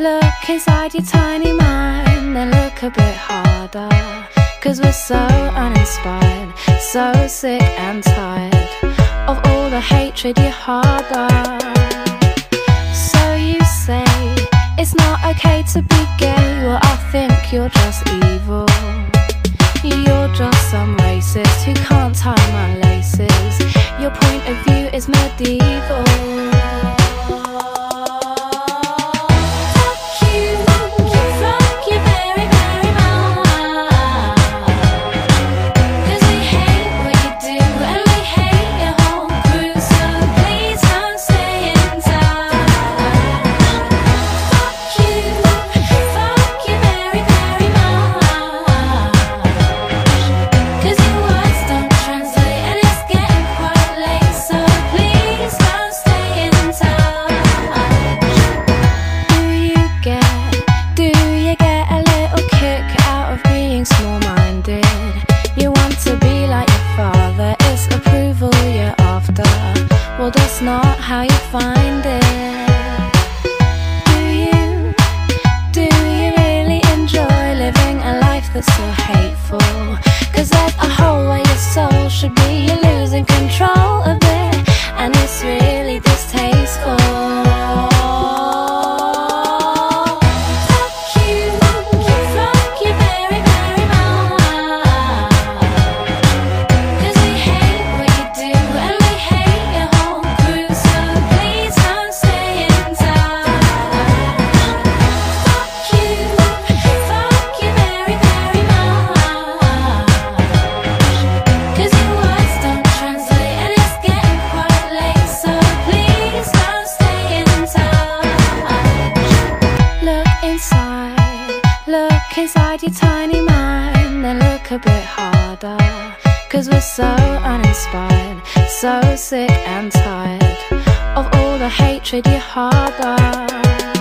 Look inside your tiny mind and look a bit harder, 'cause we're so uninspired, so sick and tired of all the hatred you harbour. So you say it's not okay to be gay. Well, I think you're just evil. You're just some racist who can't tie my laces. Your point of view is medieval. Well, that's not how you find it. Do you really enjoy living a life that's so hateful? 'Cause there's a hole where your soul should be. You're losing control of it, and it's really distasteful. Look inside your tiny mind and look a bit harder, 'cause we're so uninspired, so sick and tired of all the hatred you harbour.